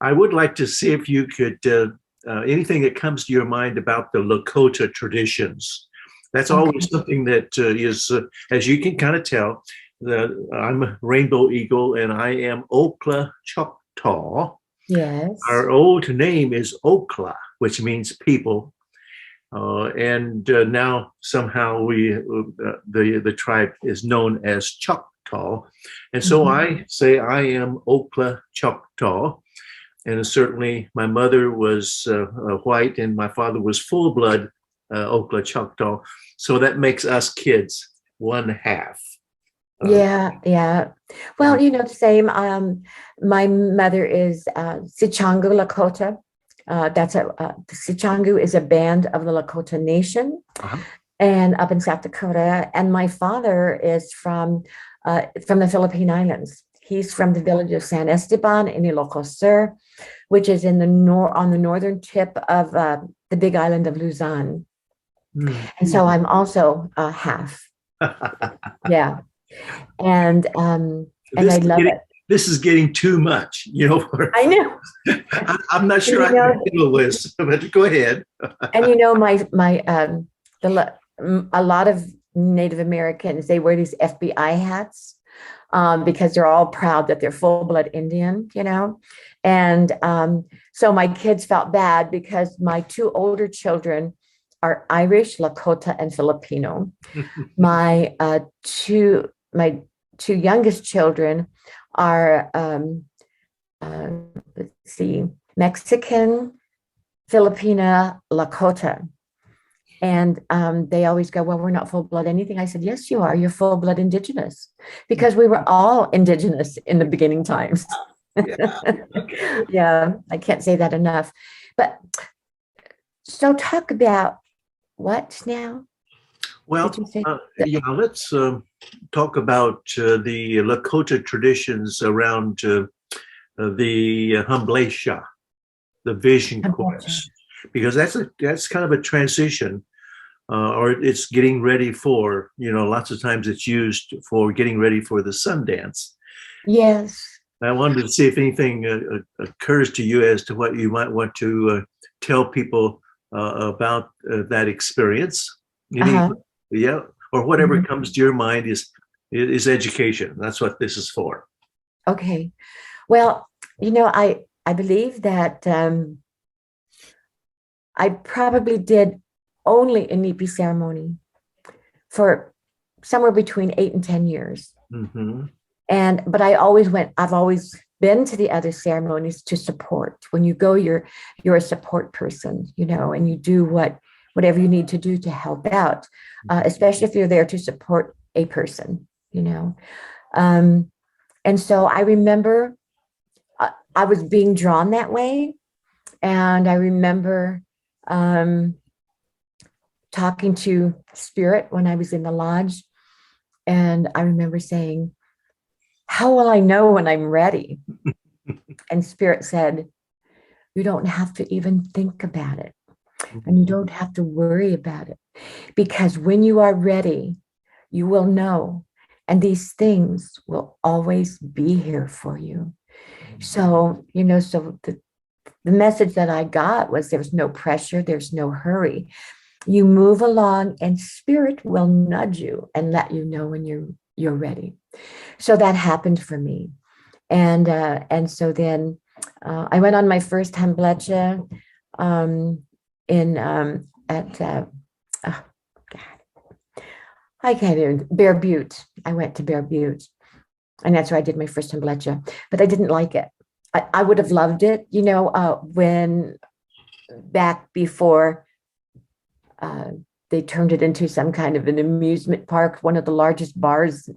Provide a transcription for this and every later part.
I would like to see if you could, anything that comes to your mind about the Lakota traditions. That's always Okay. something that is, as you can kind of tell, I'm a Rainbow Eagle and I am Okla Choctaw. Yes. Our old name is Okla, which means people. And now somehow the tribe is known as Choctaw. And so Mhm. I say I am Okla Choctaw. And certainly my mother was white and my father was full blood Okla Choctaw. So that makes us kids one half. Uh, Yeah, yeah. and Well, the same. My mother is Sichangu Lakota. The Sichangu is a band of the Lakota Nation, uh-huh. and up in South Dakota. And my father is from the Philippine Islands. He's from the village of San Esteban in Ilocos Sur, which is in the on the northern tip of the big island of Luzon. And so I'm also half. Yeah. And this I is love getting it. this is getting too much, I know. I'm not And sure I can handle this, but go ahead. a lot of Native Americans, they wear these FBI hats because they're all proud that they're full blood Indian. And so my kids felt bad because my two older children are Irish, Lakota, and Filipino. My my two youngest children are uh, let's see, Mexican, Filipina, Lakota. And they always go, well, we're not full blood anything. I said, yes, you are. You're full blood indigenous because we were all indigenous in the beginning times. Yeah. Okay. Yeah, I can't say that enough. But so talk about what now? Did Well, you say? yeah, let's talk about the Lakota traditions around the Humbleisha, the Vision Quest, because that's kind of a transition, or it's getting ready for, lots of times it's used for getting ready for the Sundance. Yes. I wanted to see if anything occurs to you as to what you might want to tell people about that experience. Any, Uh-huh. yeah, or whatever Mhm. comes to your mind is education. That's what this is for. Okay. Well, I believe that I probably did only a NIPI ceremony for somewhere between 8 and 10 years. Mm-hmm. But I've always been to the other ceremonies to support. When you go, you're a support person, and you do whatever you need to do to help out, especially if you're there to support a person. Um, and so I remember I was being drawn that way. And I remember um, talking to Spirit when I was in the lodge. And I remember saying, how will I know when I'm ready? And Spirit said, you don't have to even think about it. And you don't have to worry about it. Because when you are ready, you will know. And these things will always be here for you. So the message that I got was there's no pressure, there's no hurry. You move along and Spirit will nudge you and let you know when you're ready. So that happened for me. And so then I went on my first Hamblecha in at oh God, I can't even Bear Butte. I went to Bear Butte, and that's where I did my first Hamblecha, but I didn't like it. I would have loved it, when back before uh, they turned it into some kind of an amusement park. One of the largest bars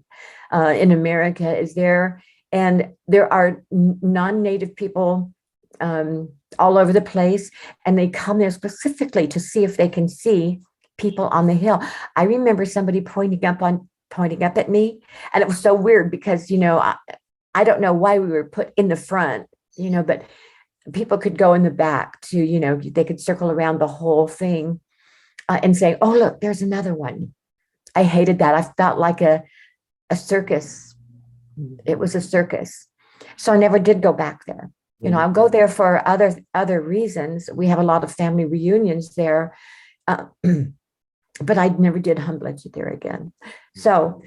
in America is there. And there are non-native people all over the place. And they come there specifically to see if they can see people on the hill. I remember somebody pointing up at me. And it was so weird because, I don't know why we were put in the front, but people could go in the back to, they could circle around the whole thing and say, oh, look, there's another one. I hated that. I felt like a circus. It was a circus. So I never did go back there. You know, I'll go there for other reasons. We have a lot of family reunions there, but I never did Humbled there again. So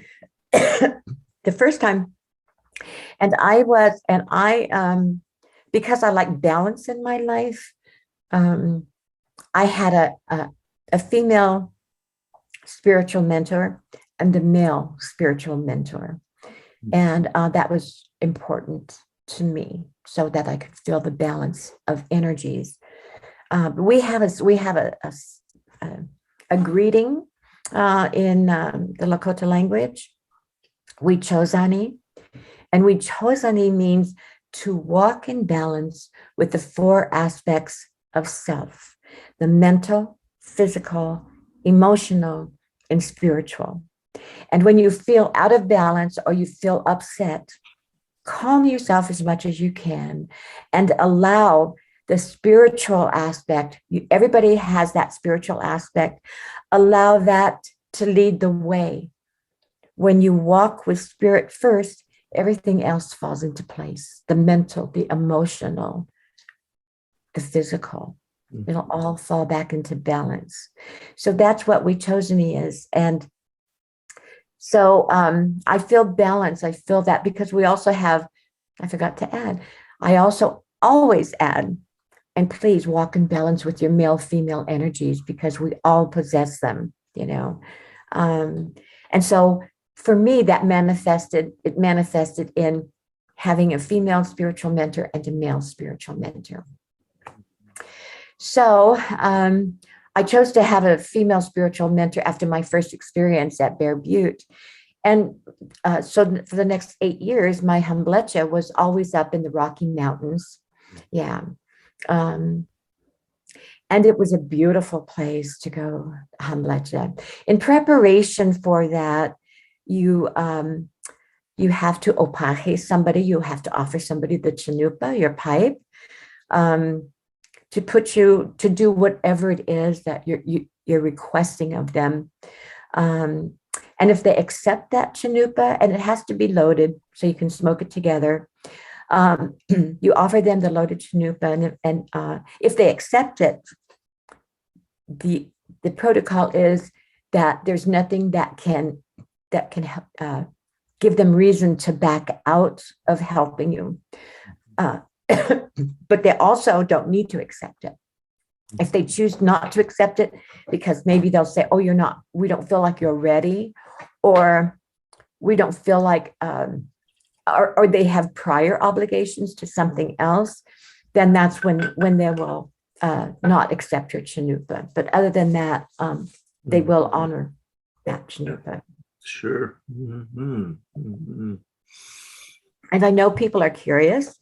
the first time, because I like balance in my life, I had a female spiritual mentor and a male spiritual mentor. And that was important to me so that I could feel the balance of energies. We have a greeting in the Lakota language. We chozani, and we chozani means to walk in balance with the four aspects of self: the mental, physical, emotional, and spiritual. And when you feel out of balance or you feel upset, calm yourself as much as you can and allow the spiritual aspect. Everybody has that spiritual aspect. Allow that to lead the way. When you walk with spirit first, everything else falls into place. The mental, the emotional, the physical. It'll all fall back into balance. So that's what we chosen is. And so I feel balance. I feel that because we also have, I forgot to add, I also always add, and please walk in balance with your male, female energies because we all possess them, you know. And so for me, it manifested in having a female spiritual mentor and a male spiritual mentor. So I chose to have a female spiritual mentor after my first experience at Bear Butte. And so for the next 8 years, my Hamblecha was always up in the Rocky Mountains. Yeah. And it was a beautiful place to go, Hamblecha. In preparation for that, you have to opaje somebody, you have to offer somebody the chanupa, your pipe, to do whatever it is that you're requesting of them. And if they accept that chanupa, and it has to be loaded so you can smoke it together, you offer them the loaded chanupa, and if they accept it, the protocol is that there's nothing that can give them reason to back out of helping you. But they also don't need to accept it. If they choose not to accept it, because maybe they'll say, oh, we don't feel like you're ready, or we don't feel like, or they have prior obligations to something else, then that's when they will not accept your chanupa. But other than that, they will honor that chanupa. Sure. Mm-hmm. Mm-hmm. And I know people are curious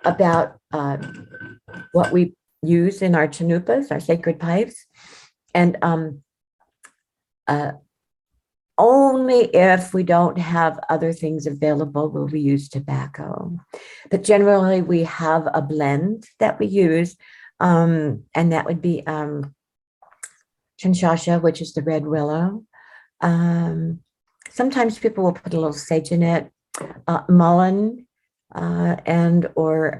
about what we use in our chanupas, our sacred pipes, and only if we don't have other things available will we use tobacco. But generally, we have a blend that we use, and that would be chinchasha, which is the red willow. Sometimes people will put a little sage in it, mullein, and or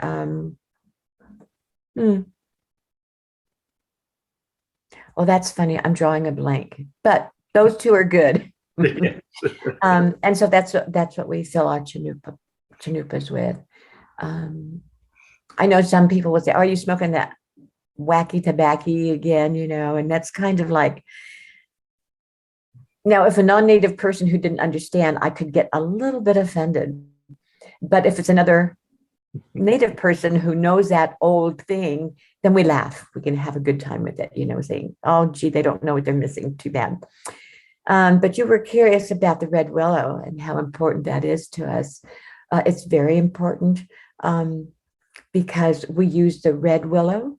oh, that's funny. I'm drawing a blank, but those two are good. And so that's what we fill our chanupas with. I know some people will say, "Are you smoking that wacky tobacco again?" You know, and that's kind of like. Now, if a non-native person who didn't understand, I could get a little bit offended. But if it's another native person who knows that old thing, then we laugh. We can have a good time with it, you know, saying, oh, gee, they don't know what they're missing. Too bad. But you were curious about the red willow and how important that is to us. It's very important because we use the red willow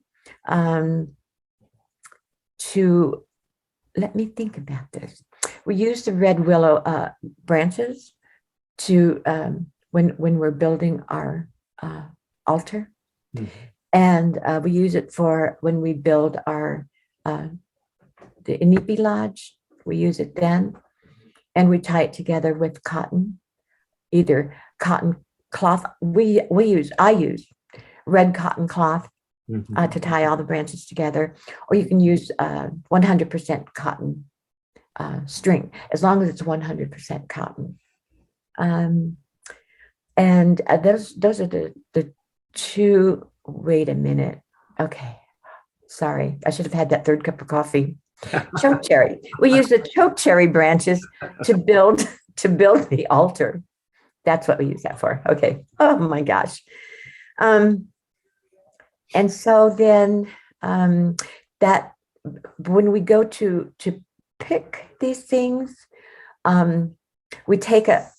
to, let me think about this. We use the red willow branches to, when we're building our altar. Mm-hmm. And we use it for when we build our, the Inipi Lodge, we use it then. And we tie it together with cotton, either cotton cloth. I use red cotton cloth to tie all the branches together, or you can use 100% cotton string, as long as it's 100% cotton. And those are the two. Wait a minute. Okay. Sorry. I should have had that third cup of coffee. Choke cherry. We use the choke cherry branches to build the altar. That's what we use that for. Okay. Oh my gosh. And so then that when we go to pick these things, we take a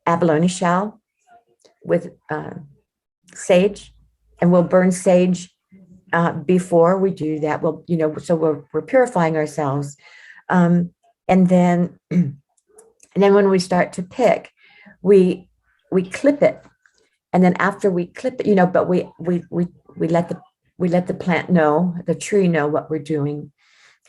abalone shell with sage, and we'll burn sage before we do that. We'll, so we're purifying ourselves, and then when we start to pick, we clip it, and then after we clip it, but we let the plant know, the tree know what we're doing,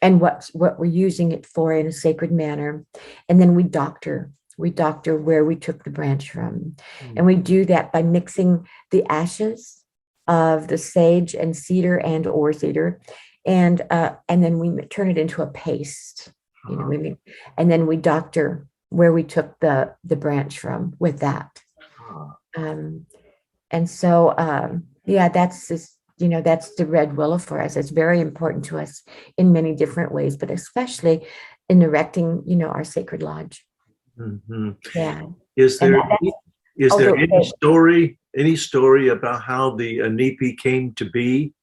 and what we're using it for in a sacred manner, and then we doctor where we took the branch from. And we do that by mixing the ashes of the sage and cedar or cedar, and then we turn it into a paste, and then we doctor where we took the branch from with that. And so, that's this, that's the red willow for us. It's very important to us in many different ways, but especially in erecting, our sacred lodge. Mm-hmm. Yeah. Is there any story about how the Inipi came to be?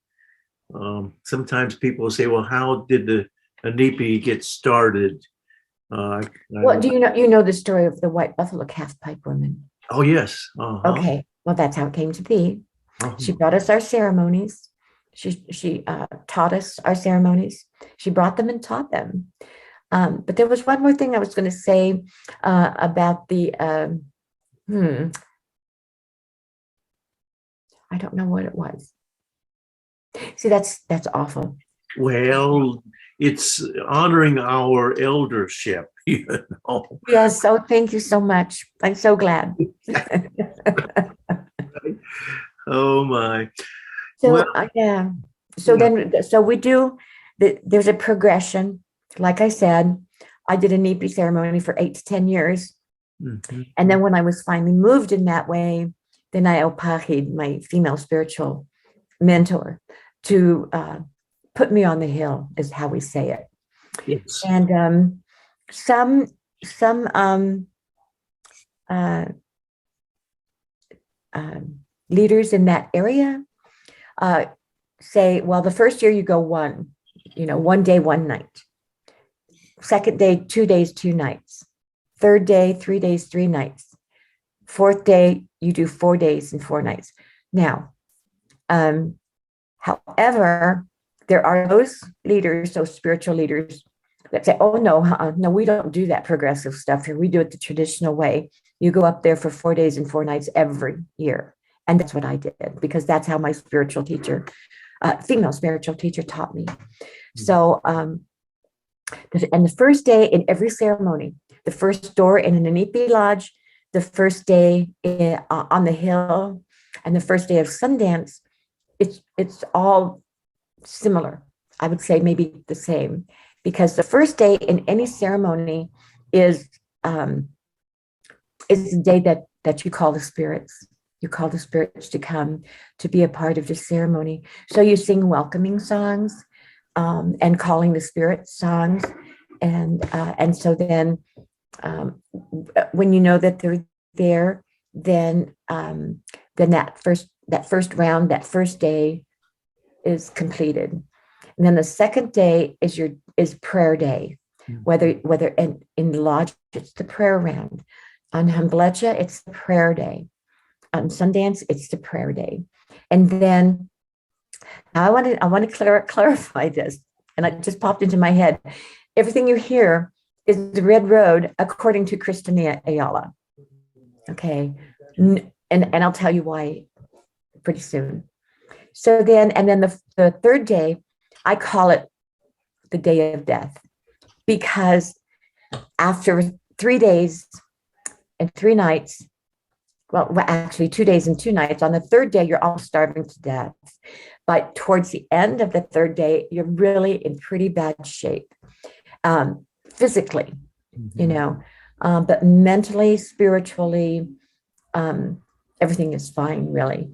Sometimes people say, "Well, how did the Inipi get started?" Well, do you know the story of the white buffalo calf pipe woman? Oh yes. Okay. Well, that's how it came to be. She brought us our ceremonies. She taught us our ceremonies. She brought them and taught them. But there was one more thing I was going to say about the, I don't know what it was. See, that's awful. Well, it's honoring our eldership, Yes, so thank you so much. I'm so glad. Oh my. So yeah. So we do, there's a progression. Like I said, I did a Nipi ceremony for 8 to 10 years. Mm-hmm. And then when I was finally moved in that way, then I opahied my female spiritual mentor to put me on the hill, is how we say it. Yes. And some leaders in that area say, well, the first year you go one day, one night. Second day, 2 days, 2 nights. Third day, 3 days, 3 nights. Fourth day, you do 4 days and 4 nights. Now, however, there are those leaders, those spiritual leaders that say, oh, no, we don't do that progressive stuff here. We do it the traditional way. You go up there for 4 days and 4 nights every year. And that's what I did, because that's how my spiritual teacher, female spiritual teacher, taught me. So, and the first day in every ceremony, the first door in an Inipi lodge, the first day on the hill, and the first day of Sundance, it's all similar. I would say maybe the same, because the first day in any ceremony is the day that you call the spirits. You call the spirits to come to be a part of the ceremony. So you sing welcoming songs and calling the spirits songs, and so then when you know that they're there, then that first round, that first day is completed. And then the second day is prayer day. Whether in the lodge, it's the prayer round. On Hamblecha, it's the prayer day. On Sundance, it's the prayer day. And then I want to clarify this, and it just popped into my head. Everything you hear is the red road according to Christinia Eala. Okay, and I'll tell you why pretty soon. So then the third day, I call it the day of death, because after 3 days and 3 nights, actually 2 days and 2 nights. On the third day, you're all starving to death. But towards the end of the third day, you're really in pretty bad shape, physically, but mentally, spiritually, everything is fine, really.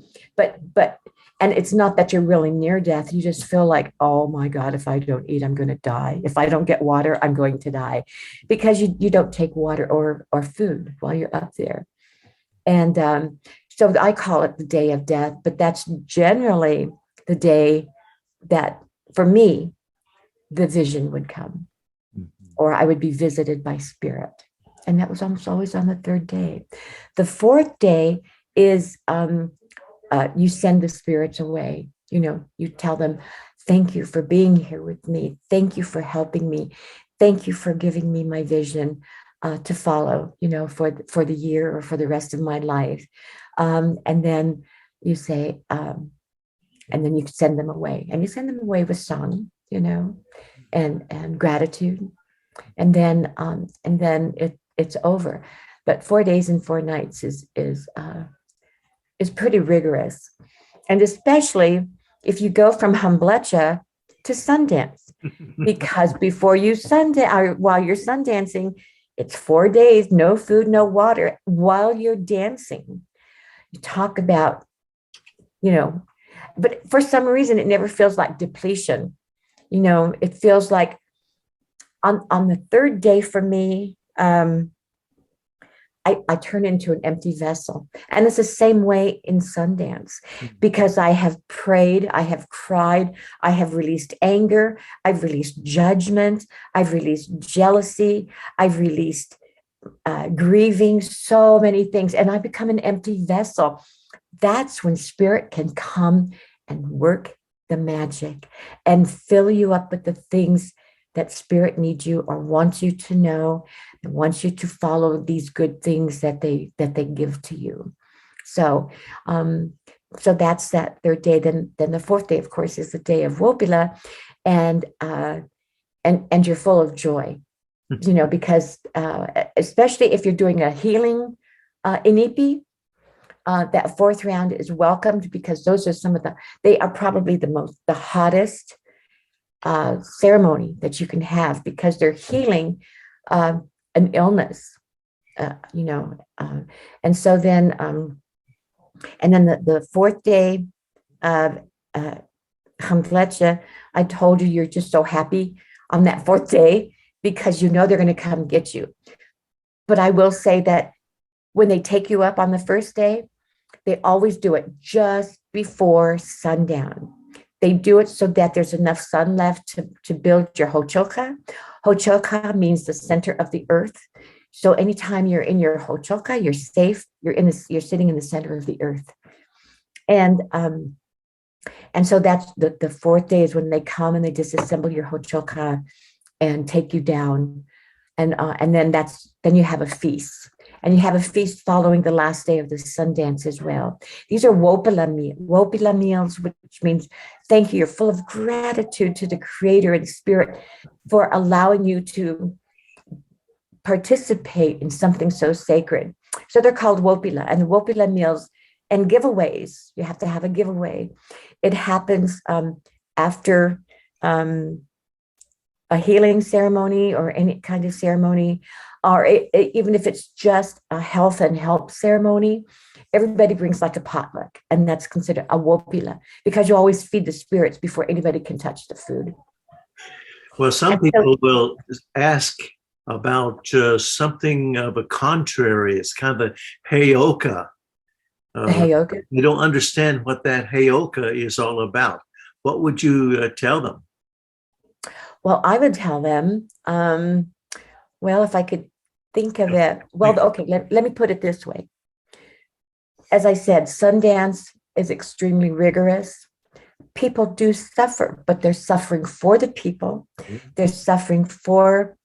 And it's not that you're really near death. You just feel like, oh my God, if I don't eat, I'm going to die. If I don't get water, I'm going to die, because you don't take water or food while you're up there. And so I call it the day of death, but that's generally the day that, for me, the vision would come, or I would be visited by spirit. And that was almost always on the third day. The fourth day is you send the spirits away. You tell them, thank you for being here with me. Thank you for helping me. Thank you for giving me my vision to follow, for the year or for the rest of my life. And then you say, and then you send them away, and you send them away with song, and gratitude. And then it's over. But 4 days and 4 nights is pretty rigorous. And especially if you go from Hamblecha to Sundance, because before you sundance, or while you're sundancing, it's 4 days, no food, no water. While you're dancing, you talk about, but for some reason, it never feels like depletion. It feels like on the third day for me, I turn into an empty vessel. And it's the same way in Sundance, because I have prayed, I have cried, I have released anger, I've released judgment, I've released jealousy, I've released grieving, so many things, and I become an empty vessel. That's when spirit can come and work the magic and fill you up with the things that spirit needs you or wants you to know, and wants you to follow these good things that they give to you. So that's that third day. Then the fourth day, of course, is the day of Wopila, and you're full of joy, because especially if you're doing a healing inipi, that fourth round is welcomed, because those are they are probably the hottest ceremony that you can have, because they're healing an illness, and so then the fourth day of Hamdlecha, I told you, you're just so happy on that fourth day, because they're going to come get you. But I will say that when they take you up on the first day, they always do it just before sundown. They do it so that there's enough sun left to build your hochoka. Hochoka means the center of the earth. So anytime you're in your hochoka, you're safe. You're sitting in the center of the earth. And so that's the fourth day, is when they come and they disassemble your hochoka and take you down. And then you have a feast. And you have a feast following the last day of the Sundance as well. These are Wopila meals, which means thank you. You're full of gratitude to the Creator and Spirit for allowing you to participate in something so sacred. So they're called Wopila, and the Wopila meals and giveaways. You have to have a giveaway. It happens after a healing ceremony or any kind of ceremony, or even if it's just a health and help ceremony. Everybody brings like a potluck, and that's considered a wopila, because you always feed the spirits before anybody can touch the food. Well, some people will ask about something of a contrary. It's kind of a heyoka. Heyoka. You don't understand what that heyoka is all about. What would you tell them? Well, I would tell them, if I could think of it. Well, okay, let me put it this way. As I said, Sundance is extremely rigorous. People do suffer, but they're suffering for the people. They're suffering for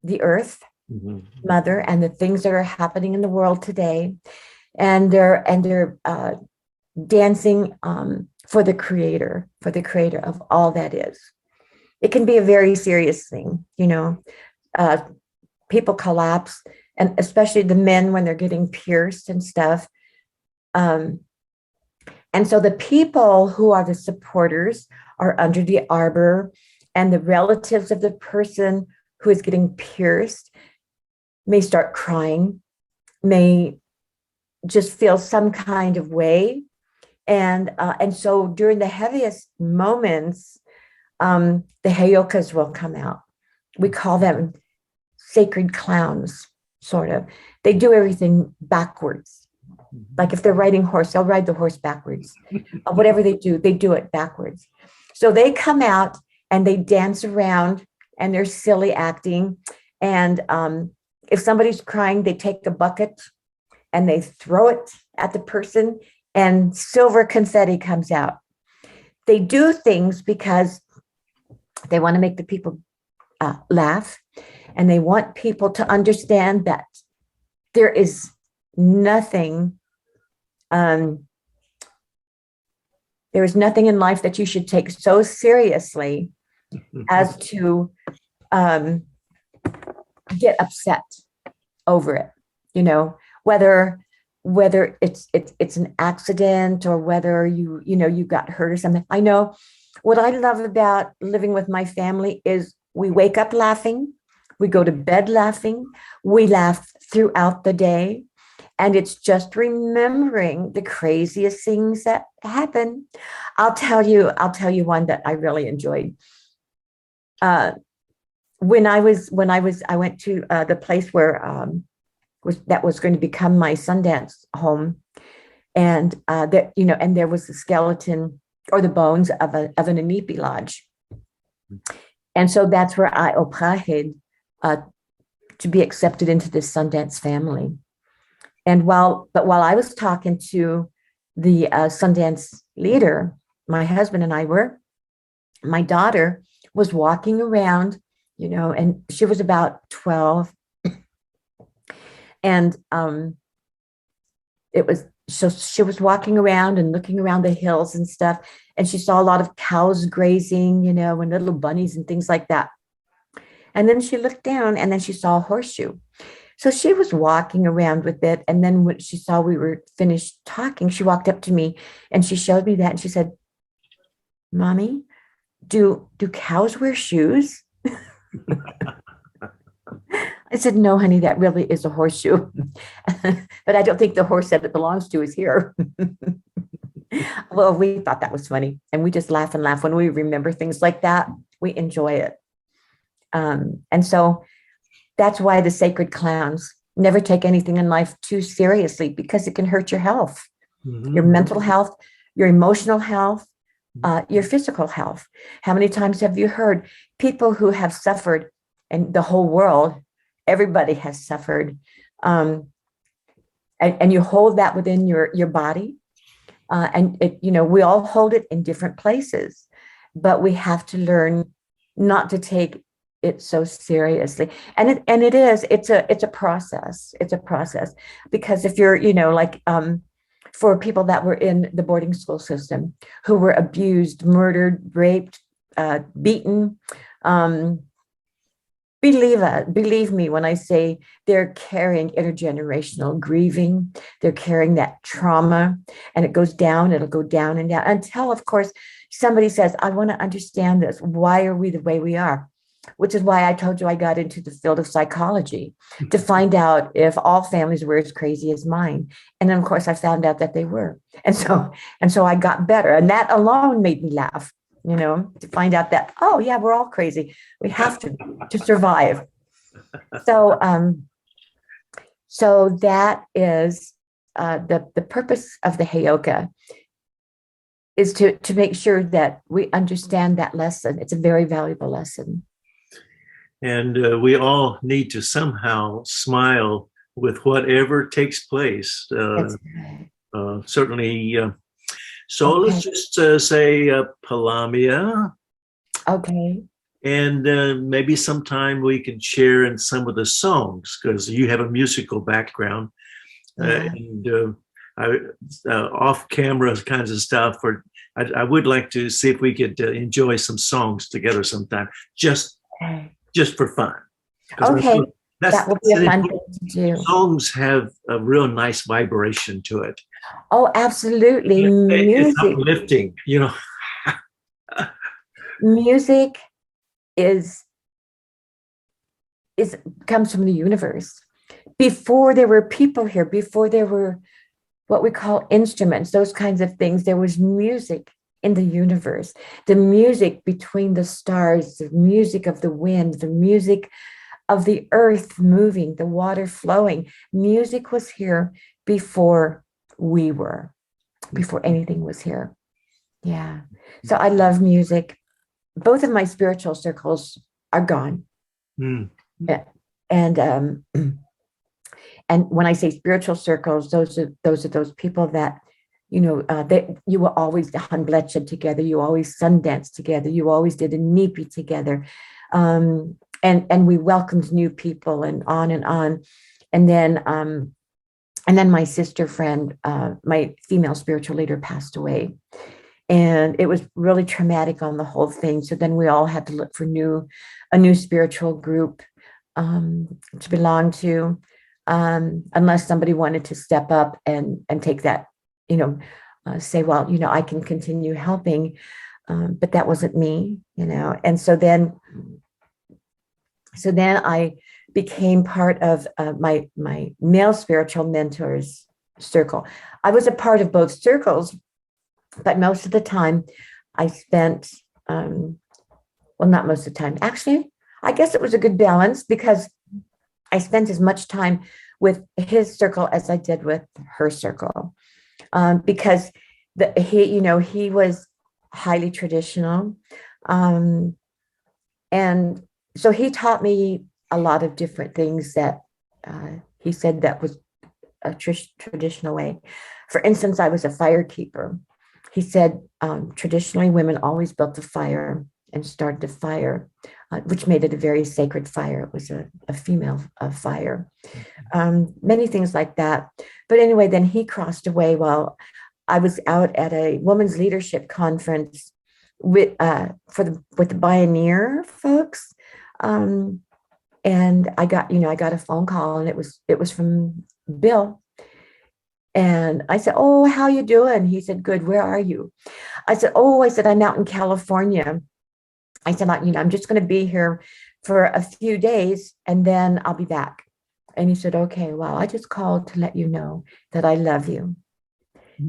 the earth, mother, and the things that are happening in the world today. And they're dancing for the creator of all that is. It can be a very serious thing, people collapse, and especially the men when they're getting pierced and stuff. Um, and so the people who are the supporters are under the arbor, and the relatives of the person who is getting pierced may start crying, may just feel some kind of way. And so during the heaviest moments, the heyokas will come out. We call them sacred clowns, sort of. They do everything backwards. Like if they're riding horse, they'll ride the horse backwards. Whatever they do it backwards. So they come out and they dance around and they're silly acting. And if somebody's crying, they take a bucket and they throw it at the person and silver confetti comes out. They do things because they want to make the people laugh, and they want people to understand that there is nothing there is nothing in life that you should take so seriously as to get upset over it. You know, whether it's an accident or whether you got hurt or something. I know what I love about living with my family is we wake up laughing, we go to bed laughing, we laugh throughout the day. And it's just remembering the craziest things that happen. I'll tell you one that I really enjoyed. I went to the place where that was going to become my Sundance home, and there was the skeleton or the bones of an Inipi lodge, and so that's where I applied to be accepted into this Sundance family. And while I was talking to the Sundance leader, my husband and I were, my daughter was walking around, and she was about 12. And she was walking around and looking around the hills and stuff. And she saw a lot of cows grazing, and little bunnies and things like that. And then she looked down and then she saw a horseshoe. So she was walking around with it. And then when she saw we were finished talking, she walked up to me and she showed me that. And she said, "Mommy, do cows wear shoes?" I said, "No, honey, that really is a horseshoe." But I don't think the horse that it belongs to is here. Well, we thought that was funny. And we just laugh and laugh. When we remember things like that, we enjoy it. And so that's why the sacred clowns never take anything in life too seriously, because it can hurt your health, your mental health, your emotional health, your physical health. How many times have you heard people who have suffered, and the whole world, everybody has suffered, and you hold that within your body, and we all hold it in different places, but we have to learn not to take it so seriously. And it's a process. It's a process, because if you're, for people that were in the boarding school system, who were abused, murdered, raped, beaten, believe me when I say they're carrying intergenerational grieving. They're carrying that trauma, and it'll go down and down until, of course, somebody says, "I want to understand this. Why are we the way we are?" Which is why I told you I got into the field of psychology to find out if all families were as crazy as mine. And then, of course, I found out that they were. And so I got better. And that alone made me laugh, to find out that, oh, yeah, we're all crazy. We have to survive. So that is the purpose of the Heyoka, is to make sure that we understand that lesson. It's a very valuable lesson. And we all need to somehow smile with whatever takes place. Certainly. So Okay. let's just say Palamia. Okay. And maybe sometime we can share in some of the songs, because you have a musical background. Yeah. And off camera kinds of stuff. I would like to see if we could enjoy some songs together sometime, just for fun. Okay. that will be a an fun thing to do. songs have a real nice vibration to it. Oh, absolutely. It's Music, uplifting, you know. music is is comes from the universe. Before there were people here, before there were what we call instruments, those kinds of things, there was music in the universe. The music between the stars, the music of the wind, the music of the earth moving, the water flowing. Music was here before we were, before anything was here. Yeah. So I love music. Both of my spiritual circles are gone. Mm. And and when I say spiritual circles, those are those people that, you know, you were always handblechen together, you always Sundance together, you always did a nipi together, and we welcomed new people and on and on, and then my sister friend, my female spiritual leader, passed away, and it was really traumatic on the whole thing. So then we all had to look for a new spiritual group to belong to, unless somebody wanted to step up and take that, you know, say, well, you know, I can continue helping, but that wasn't me, you know. And so then I became part of my male spiritual mentors circle. I was a part of both circles, but most of the time I spent, well, not most of the time, actually, I guess it was a good balance, because I spent as much time with his circle as I did with her circle, because he was highly traditional, and so he taught me a lot of different things that he said that was a traditional way. For instance, I was a fire keeper. He said traditionally women always built a fire and started a fire, which made it a very sacred fire. It was a female fire. Many things like that. But anyway, then he crossed away while I was out at a women's leadership conference with the Pioneer folks. And I got a phone call, and it was from Bill. And I said, "Oh, how you doing?" He said, "Good. Where are you?" I said, "I'm out in California." I said, "I'm just going to be here for a few days, and then I'll be back." And he said, "Okay, well, I just called to let you know that I love you."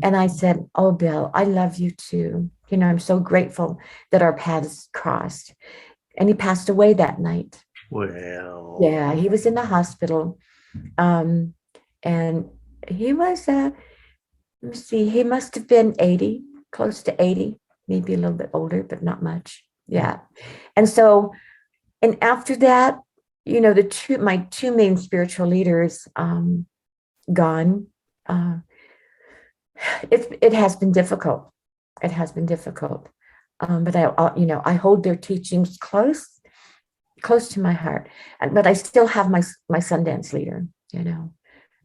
And I said, "Oh, Bill, I love you too. You know, I'm so grateful that our paths crossed." And he passed away that night. Well, Yeah, he was in the hospital. And he was, let me see, he must have been 80, close to 80, maybe a little bit older, but not much. Yeah. And so, and after that, you know, my two main spiritual leaders gone. It has been difficult. It has been difficult. But I hold their teachings close to my heart. But I still have my Sundance leader, you know.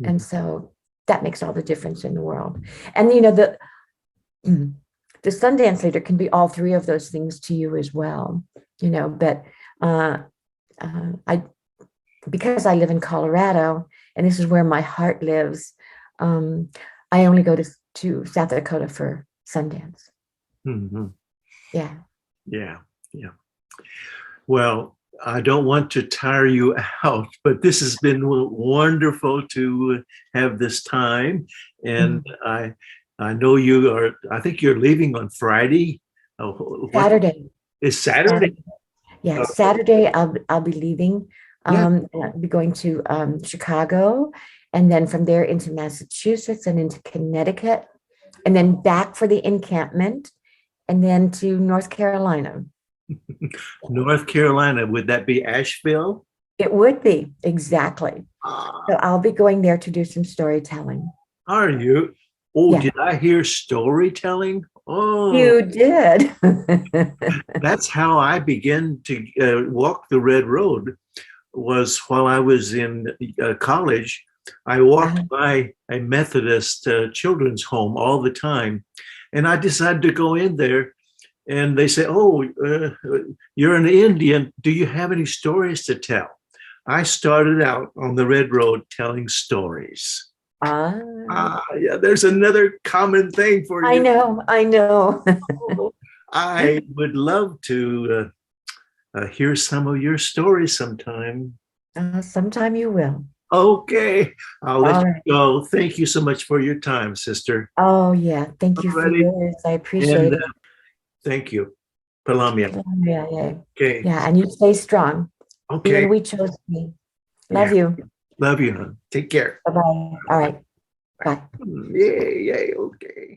And so that makes all the difference in the world. And, you know, the Sundance leader can be all three of those things to you as well, you know, but because I live in Colorado and this is where my heart lives, I only go to South Dakota for Sundance. mm-hmm. Yeah. Yeah. Well, I don't want to tire you out, but this has been wonderful to have this time. And I know I think you're leaving on Friday. Saturday. Is Saturday? Yeah, Saturday I'll be leaving. I'll be going to Chicago, and then from there into Massachusetts and into Connecticut, and then back for the encampment, and then to North Carolina. North Carolina, would that be Asheville? It would be, exactly. So I'll be going there to do some storytelling. Are you? Oh, Yeah. Did I hear storytelling? Oh, You did. that's how I began to walk the red road. Was while I was in college. I walked by a Methodist children's home all the time, and I decided to go in there. And they say, "Oh, you're an Indian. Do you have any stories to tell?" I started out on the red road telling stories. Yeah, there's another common thing for you. I know. I would love to hear some of your stories sometime. Sometime you will. Okay, I'll let All you right. go. Thank you so much for your time, sister. Oh, yeah. Thank you for Alrighty. yours. I appreciate And it. thank you. Palamia. Oh, yeah, yeah. Okay. Yeah, and you stay strong. Okay. Even we chose me. Love Yeah. you. Love you, hon. Take care. Bye-bye. All right. Bye. Yay, yay.